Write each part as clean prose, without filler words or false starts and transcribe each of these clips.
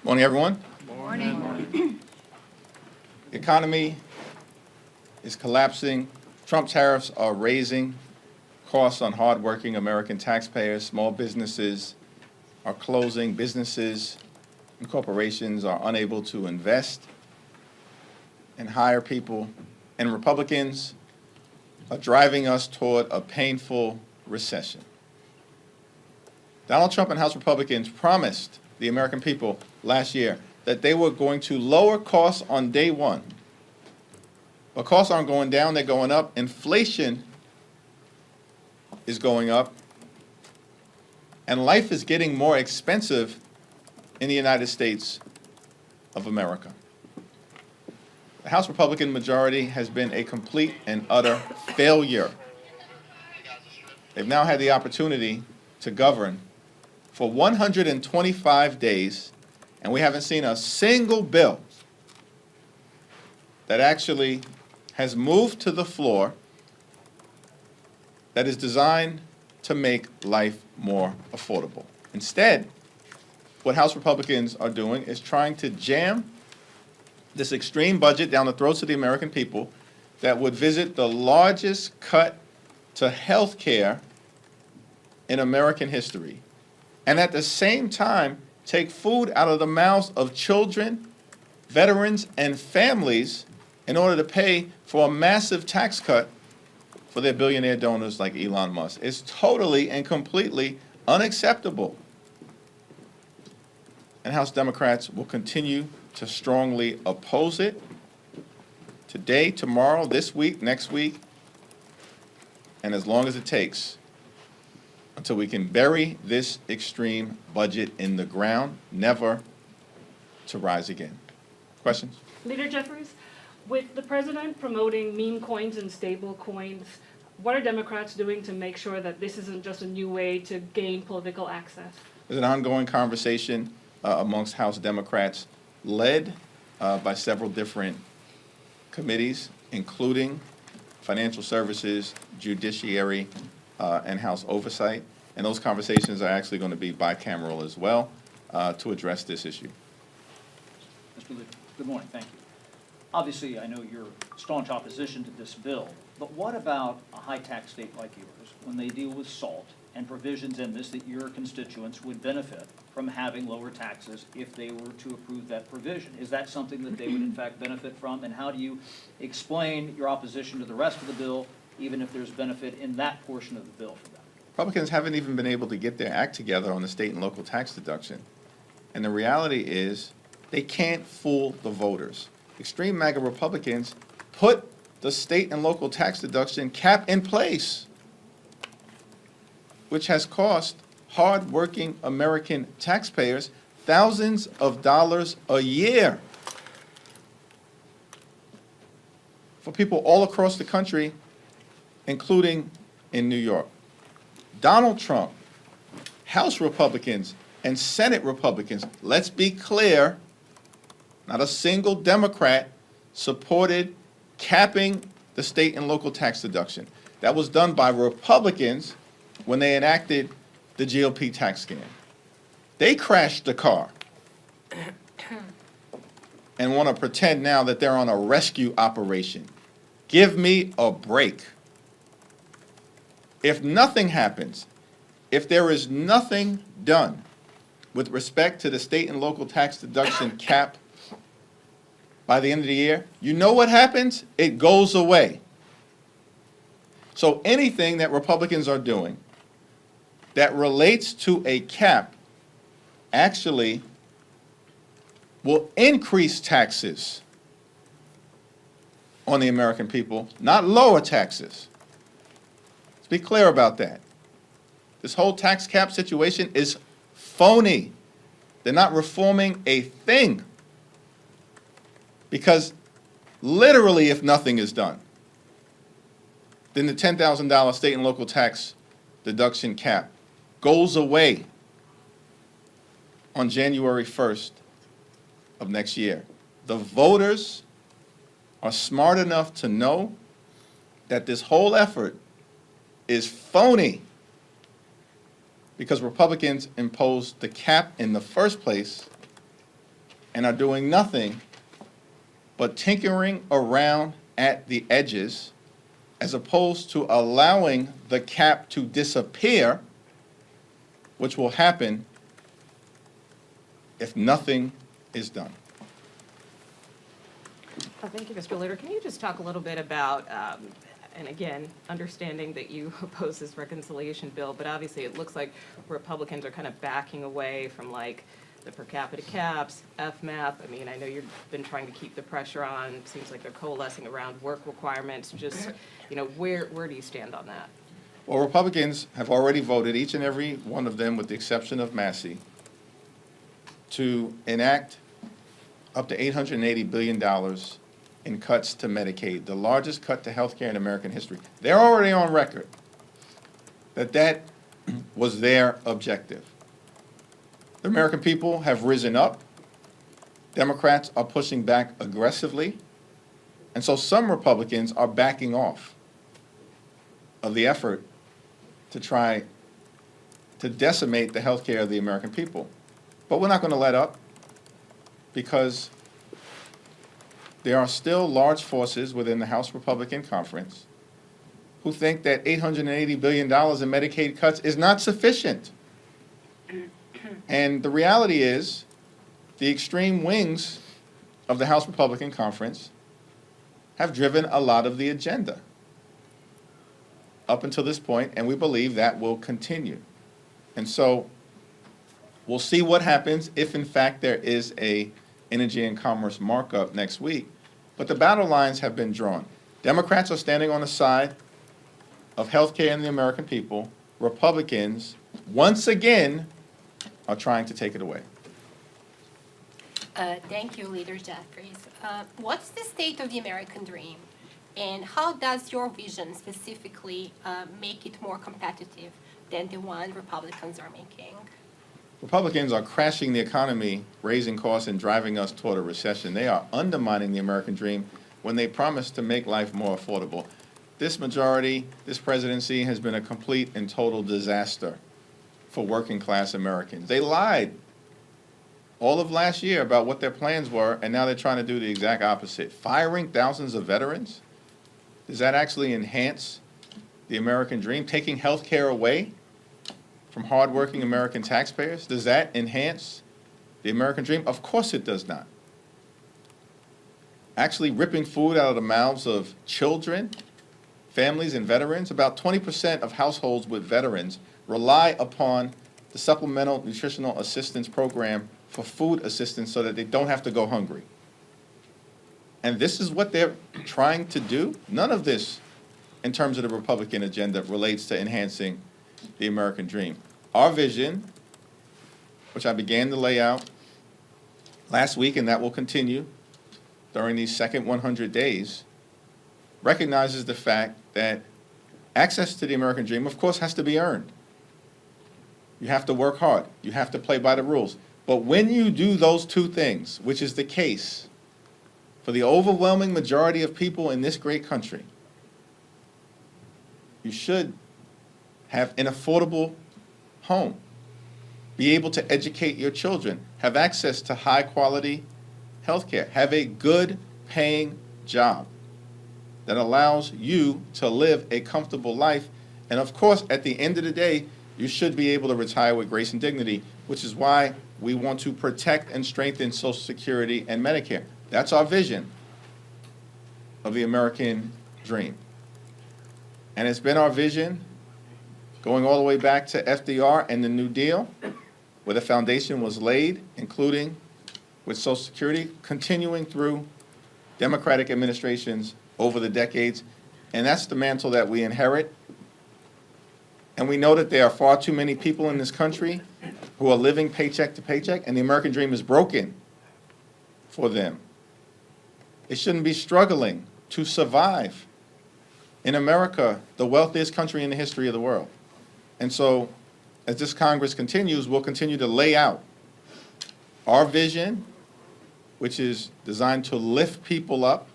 Morning, everyone. Morning. The economy is collapsing. Trump tariffs are raising costs on hardworking American taxpayers. Small businesses are closing. Businesses and corporations are unable to invest and hire people. And Republicans are driving us toward a painful recession. Donald Trump and House Republicans promised the American people last year that they were going to lower costs on day one. But costs aren't going down, they're going up. Inflation is going up. And life is getting more expensive in the United States of America. The House Republican majority has been a complete and utter failure. They've now had the opportunity to govern for 125 days, and we haven't seen a single bill that actually has moved to the floor that is designed to make life more affordable. Instead, what House Republicans are doing is trying to jam this extreme budget down the throats of the American people that would visit the largest cut to health care in American history, and at the same time take food out of the mouths of children, veterans, and families in order to pay for a massive tax cut for their billionaire donors like Elon Musk. It's totally and completely unacceptable. And House Democrats will continue to strongly oppose it today, tomorrow, this week, next week, and as long as it takes until we can bury this extreme budget in the ground, never to rise again. Questions? Leader Jeffries, with the president promoting meme coins and stable coins, what are Democrats doing to make sure that this isn't just a new way to gain political access? There's an ongoing conversation amongst House Democrats led by several different committees, including Financial Services, Judiciary, and House Oversight. And those conversations are actually going to be bicameral as well to address this issue. Mr. Leader, good morning, thank you. Obviously, I know you're staunch opposition to this bill, but what about a high-tax state like yours when they deal with SALT and provisions in this that your constituents would benefit from having lower taxes if they were to approve that provision? Is that something that they would in fact benefit from? And how do you explain your opposition to the rest of the bill, even if there's benefit in that portion of the bill for them? Republicans haven't even been able to get their act together on the state and local tax deduction. And the reality is they can't fool the voters. Extreme MAGA Republicans put the state and local tax deduction cap in place, which has cost hard-working American taxpayers thousands of dollars a year. For people all across the country, including in New York. Donald Trump, House Republicans, and Senate Republicans, let's be clear, not a single Democrat supported capping the state and local tax deduction. That was done by Republicans when they enacted the GOP tax scam. They crashed the car and want to pretend now that they're on a rescue operation. Give me a break. If nothing happens, if there is nothing done with respect to the state and local tax deduction cap by the end of the year, you know what happens? It goes away. So anything that Republicans are doing that relates to a cap actually will increase taxes on the American people, not lower taxes. Let's be clear about that. This whole tax cap situation is phony. They're not reforming a thing. Because literally, if nothing is done, then the $10,000 state and local tax deduction cap goes away on January 1st of next year. The voters are smart enough to know that this whole effort is phony because Republicans imposed the cap in the first place and are doing nothing but tinkering around at the edges as opposed to allowing the cap to disappear, which will happen if nothing is done. Thank you, Mr. Luter. Can you just talk a little bit about, and again, understanding that you oppose this reconciliation bill, but obviously it looks like Republicans are kind of backing away from like the per capita caps, FMAP. I mean, I know you've been trying to keep the pressure on. It seems like they're coalescing around work requirements. Just, you know, where do you stand on that? Well, Republicans have already voted, each and every one of them, with the exception of Massey, to enact up to $880 billion in cuts to Medicaid, the largest cut to health care in American history. They're already on record that that was their objective. The American people have risen up. Democrats are pushing back aggressively. And so some Republicans are backing off of the effort to try to decimate the health care of the American people. But we're not going to let up, because there are still large forces within the House Republican Conference who think that $880 billion in Medicaid cuts is not sufficient. And the reality is, the extreme wings of the House Republican Conference have driven a lot of the agenda up until this point, and we believe that will continue. And so we'll see what happens if, in fact, there is a energy and commerce markup next week. But the battle lines have been drawn. Democrats are standing on the side of health care and the American people. Republicans, once again, are trying to take it away. Thank you, Leader Jeffries. What's the state of the American dream, and how does your vision specifically make it more competitive than the one Republicans are making? Republicans are crashing the economy, raising costs, and driving us toward a recession. They are undermining the American dream when they promise to make life more affordable. This majority, this presidency, has been a complete and total disaster for working class Americans. They lied all of last year about what their plans were, and now they're trying to do the exact opposite. Firing thousands of veterans? Does that actually enhance the American dream? Taking health care away from hardworking American taxpayers? Does that enhance the American dream? Of course it does not. Actually ripping food out of the mouths of children, families, and veterans. About 20% of households with veterans rely upon the Supplemental Nutritional Assistance Program for food assistance so that they don't have to go hungry. And this is what they're trying to do? None of this, in terms of the Republican agenda, relates to enhancing the American dream. Our vision, which I began to lay out last week, and that will continue during these second 100 days, recognizes the fact that access to the American dream, of course, has to be earned. You have to work hard. You have to play by the rules. But when you do those two things, which is the case for the overwhelming majority of people in this great country, you should have an affordable home, be able to educate your children, have access to high-quality health care, have a good paying job that allows you to live a comfortable life. And of course, at the end of the day, you should be able to retire with grace and dignity, which is why we want to protect and strengthen Social Security and Medicare. That's our vision of the American dream. And it's been our vision going all the way back to FDR and the New Deal, where the foundation was laid, including with Social Security, continuing through Democratic administrations over the decades. And that's the mantle that we inherit. And we know that there are far too many people in this country who are living paycheck to paycheck, and the American dream is broken for them. They shouldn't be struggling to survive in America, the wealthiest country in the history of the world. And so, as this Congress continues, we'll continue to lay out our vision, which is designed to lift people up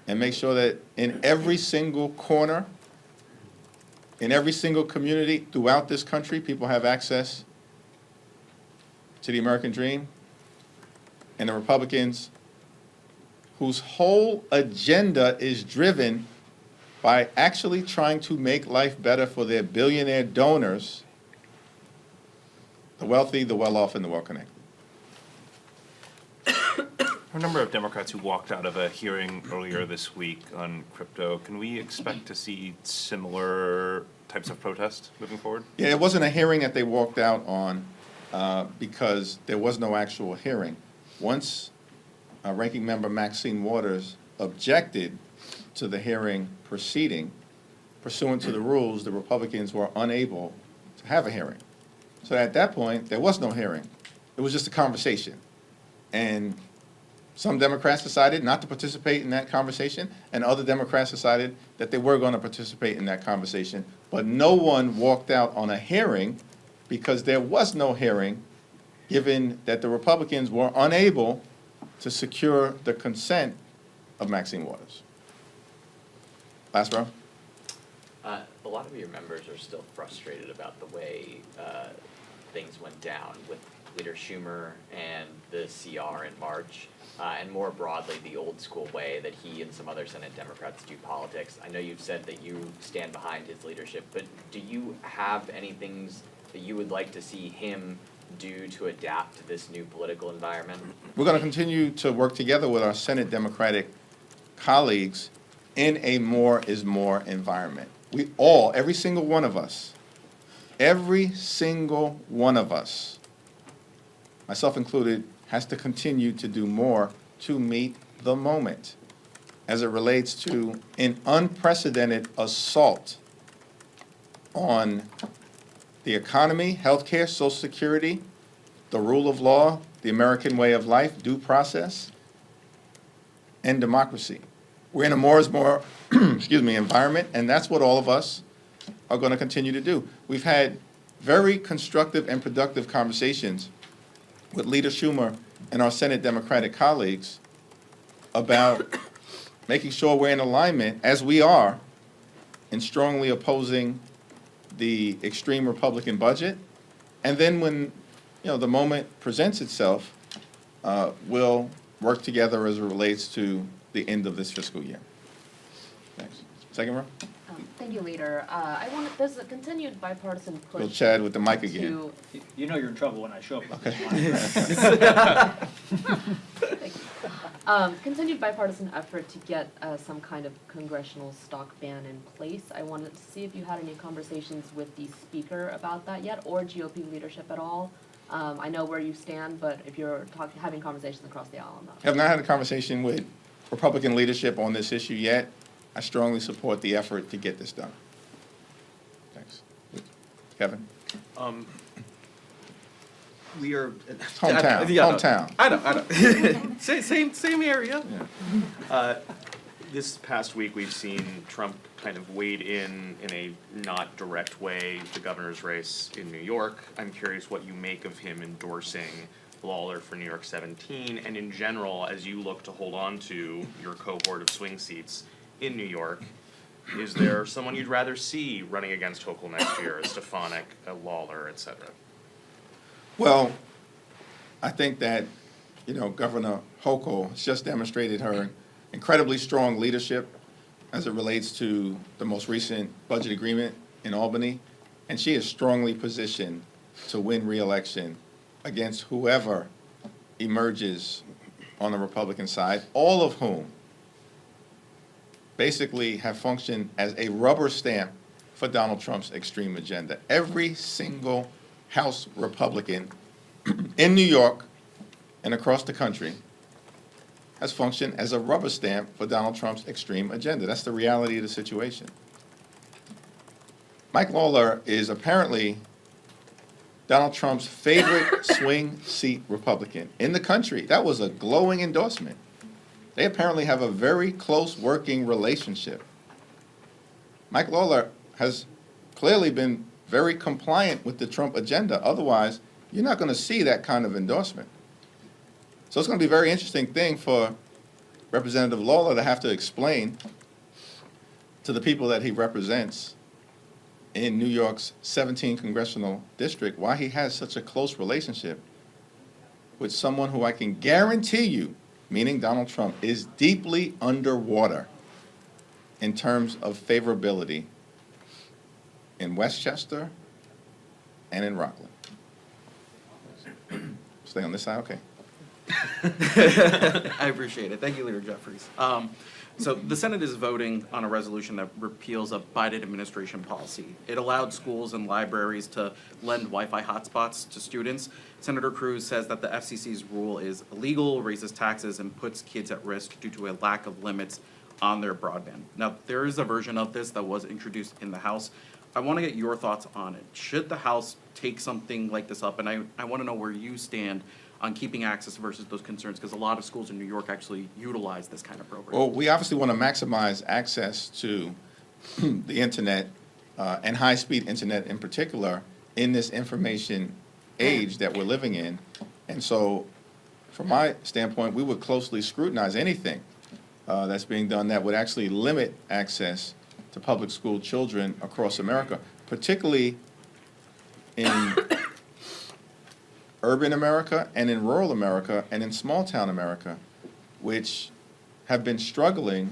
and make sure that in every single corner, in every single community throughout this country, people have access to the American dream. and the Republicans whose whole agenda is driven by actually trying to make life better for their billionaire donors, the wealthy, the well-off, and the well-connected. A number of Democrats who walked out of a hearing earlier this week on crypto. Can we expect to see similar types of protests moving forward? Yeah, it wasn't a hearing that they walked out on because there was no actual hearing. Once Ranking Member Maxine Waters objected to the hearing proceeding, pursuant to the rules, the Republicans were unable to have a hearing. So at that point, there was no hearing. It was just a conversation. And some Democrats decided not to participate in that conversation, and other Democrats decided that they were going to participate in that conversation. But no one walked out on a hearing because there was no hearing, given that the Republicans were unable to secure the consent of Maxine Waters. Last row. A lot of your members are still frustrated about the way things went down with Leader Schumer and the CR in March, and more broadly, the old school way that he and some other Senate Democrats do politics. I know you've said that you stand behind his leadership, but do you have any things that you would like to see him do to adapt to this new political environment? We're going to continue to work together with our Senate Democratic colleagues in a more is more environment. We all, every single one of us, myself included, has to continue to do more to meet the moment as it relates to an unprecedented assault on the economy, healthcare, Social Security, the rule of law, the American way of life, due process, and democracy. We're in a more is more environment, and that's what all of us are going to continue to do. We've had very constructive and productive conversations with Leader Schumer and our Senate Democratic colleagues about making sure we're in alignment, as we are, in strongly opposing the extreme Republican budget. And then when the moment presents itself, we'll work together as it relates to the end of this fiscal year. Thanks. Second row. Thank you, Leader. There's a continued bipartisan push. We'll Chad with the mic again. To, You know you're in trouble when I show up. Thank you. Continued bipartisan effort to get some kind of congressional stock ban in place. I wanted to see if you had any conversations with the Speaker about that yet, or GOP leadership at all. I know where you stand, but if you're having conversations across the aisle on that. I have not had a conversation with Republican leadership on this issue yet. I strongly support the effort to get this done. Thanks. Kevin? We are Hometown. Hometown. I know. same area. Yeah. This past week, we've seen Trump kind of wade in a not direct way, the governor's race in New York. I'm curious what you make of him endorsing Lawler for New York 17, and in general, as you look to hold on to your cohort of swing seats in New York, is there someone you'd rather see running against Hochul next year, a Stefanik, a Lawler, et cetera? Well, I think that, Governor Hochul has just demonstrated her incredibly strong leadership as it relates to the most recent budget agreement in Albany, and she is strongly positioned to win re-election against whoever emerges on the Republican side, all of whom basically have functioned as a rubber stamp for Donald Trump's extreme agenda. Every single House Republican in New York and across the country has functioned as a rubber stamp for Donald Trump's extreme agenda. That's the reality of the situation. Mike Lawler is apparently Donald Trump's favorite swing seat Republican in the country. That was a glowing endorsement. They apparently have a very close working relationship. Mike Lawler has clearly been very compliant with the Trump agenda. Otherwise, you're not going to see that kind of endorsement. So it's going to be a very interesting thing for Representative Lawler to have to explain to the people that he represents in New York's 17th congressional district why he has such a close relationship with someone who I can guarantee you, meaning Donald Trump, is deeply underwater in terms of favorability in Westchester and in Rockland. Stay on this side, okay. I appreciate it. Thank you, Leader Jeffries. So the Senate is voting on a resolution that repeals a Biden administration policy. It allowed schools and libraries to lend Wi-Fi hotspots to students. Senator Cruz says that the FCC's rule is illegal, raises taxes, and puts kids at risk due to a lack of limits on their broadband. Now, there is a version of this that was introduced in the House. I want to get your thoughts on it. Should the House take something like this up? And I want to know where you stand on keeping access versus those concerns, because a lot of schools in New York actually utilize this kind of program. Well, we obviously want to maximize access to the internet and high-speed internet in particular in this information age that we're living in. And so, from my standpoint, we would closely scrutinize anything that's being done that would actually limit access to public school children across America, particularly in urban America and in rural America and in small-town America, which have been struggling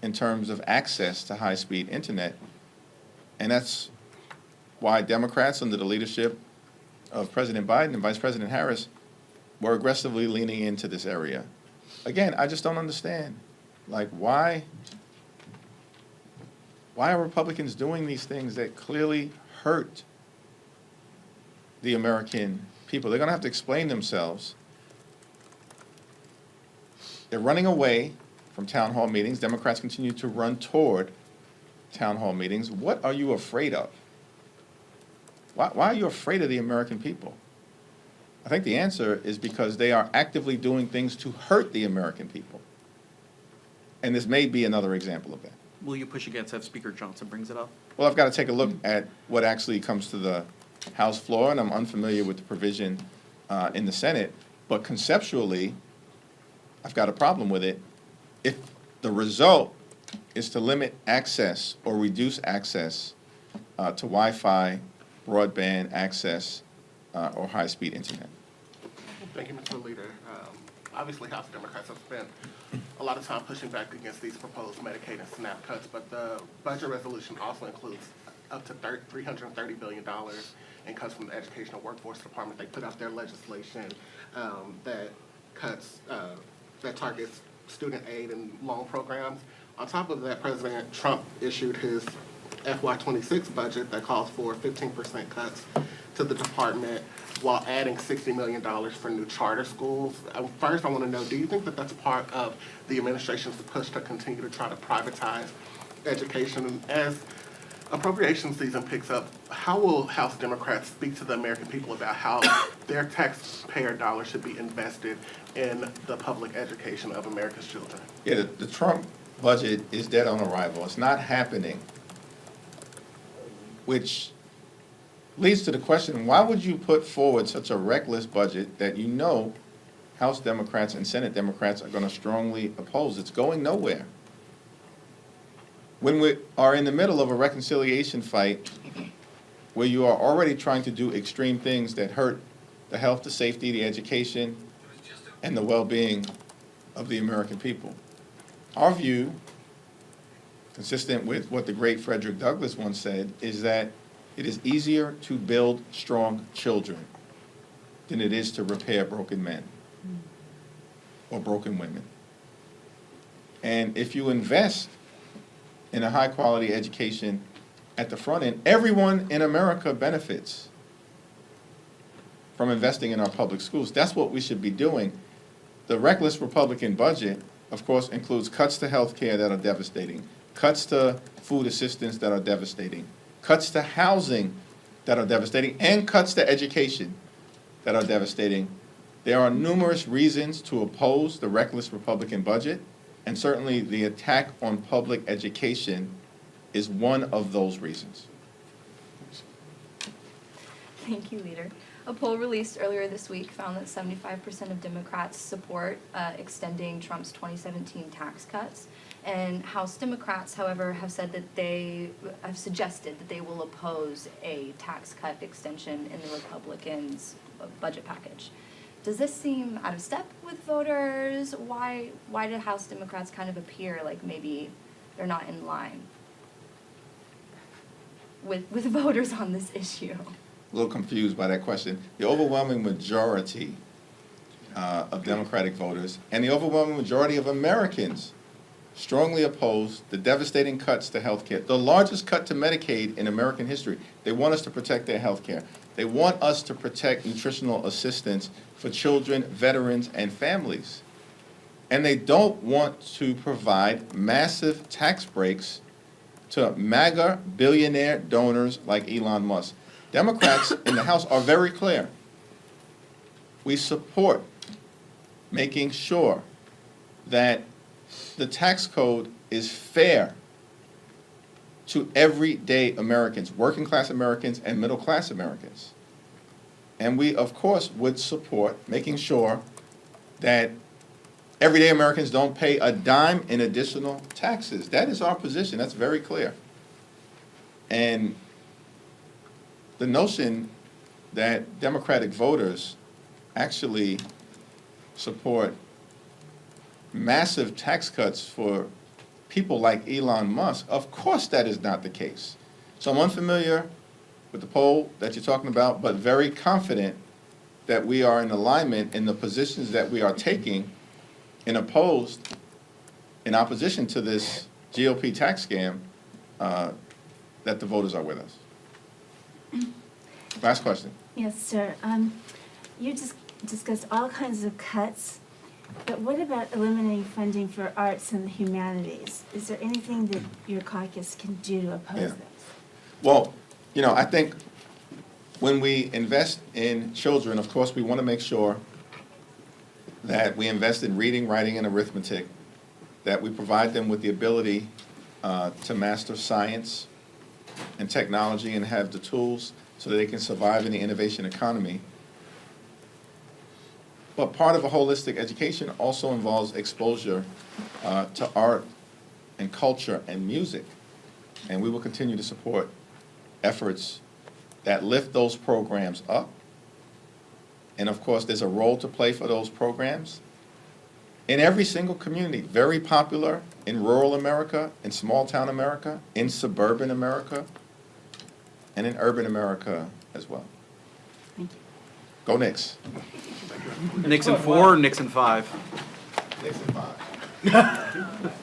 in terms of access to high-speed internet. And that's why Democrats under the leadership of President Biden and Vice President Harris were aggressively leaning into this area. Again, I just don't understand, like, why are Republicans doing these things that clearly hurt the American people? They're going to have to explain themselves. They're running away from town hall meetings. Democrats continue to run toward town hall meetings. What are you afraid of? Why are you afraid of the American people? I think the answer is because they are actively doing things to hurt the American people. And this may be another example of that. Will you push against if Speaker Johnson brings it up? Well, I've got to take a look at what actually comes to the House floor, and I'm unfamiliar with the provision in the Senate, but conceptually, I've got a problem with it. If the result is to limit access or reduce access to Wi-Fi, broadband access, or high-speed internet. Thank you, Mr. Leader. Obviously, House Democrats have spent a lot of time pushing back against these proposed Medicaid and SNAP cuts, but the budget resolution also includes up to $330 billion in cuts from the Educational Workforce Department. They put out their legislation that cuts, that targets student aid and loan programs. On top of that, President Trump issued his FY26 budget that calls for 15% cuts to the department while adding $60 million for new charter schools. First, I want to know, do you think that that's part of the administration's push to continue to try to privatize education? And as appropriation season picks up, how will House Democrats speak to the American people about how their taxpayer dollars should be invested in the public education of America's children? Yeah, the Trump budget is dead on arrival. It's not happening, which leads to the question, why would you put forward such a reckless budget that you know House Democrats and Senate Democrats are going to strongly oppose? It's going nowhere. When we are in the middle of a reconciliation fight where you are already trying to do extreme things that hurt the health, the safety, the education, and the well-being of the American people. Our view, consistent with what the great Frederick Douglass once said, is that it is easier to build strong children than it is to repair broken men or broken women. And if you invest in a high-quality education at the front end, everyone in America benefits from investing in our public schools. That's what we should be doing. The reckless Republican budget, of course, includes cuts to health care that are devastating, cuts to food assistance that are devastating, cuts to housing that are devastating, and cuts to education that are devastating. There are numerous reasons to oppose the reckless Republican budget, and certainly the attack on public education is one of those reasons. Thank you, Leader. A poll released earlier this week found that 75% of Democrats support extending Trump's 2017 tax cuts. And House Democrats, however, have said that they have suggested that they will oppose a tax cut extension in the Republicans' budget package. does this seem out of step with voters? Why did House Democrats kind of appear like maybe they're not in line with voters on this issue? A little confused by that question. The overwhelming majority of Democratic voters and the overwhelming majority of Americans strongly oppose the devastating cuts to health care, the largest cut to Medicaid in American history. They want us to protect their health care. They want us to protect nutritional assistance for children, veterans, and families. And they don't want to provide massive tax breaks to MAGA billionaire donors like Elon Musk. Democrats in the House are very clear. We support making sure that the tax code is fair to everyday Americans, working class Americans and middle class Americans. And we, of course, would support making sure that everyday Americans don't pay a dime in additional taxes. That is our position. That's very clear. And the notion that Democratic voters actually support massive tax cuts for people like Elon Musk, of course that is not the case. So I'm unfamiliar with the poll that you're talking about, but very confident that we are in alignment in the positions that we are taking in opposition to this GOP tax scam, that the voters are with us. Last question. Yes, sir. You just discussed all kinds of cuts, but what about eliminating funding for arts and the humanities? Is there anything that your caucus can do to oppose Yeah. this? Well, you know, I think when we invest in children, of course, we want to make sure that we invest in reading, writing, and arithmetic, that we provide them with the ability to master science and technology and have the tools so that they can survive in the innovation economy. But part of a holistic education also involves exposure to art and culture and music. And we will continue to support efforts that lift those programs up. And of course, there's a role to play for those programs in every single community, very popular in rural America, in small town America, in suburban America, and in urban America as well. Thank you. Go Knicks. Nixon 4, Nixon 5. Nixon 5.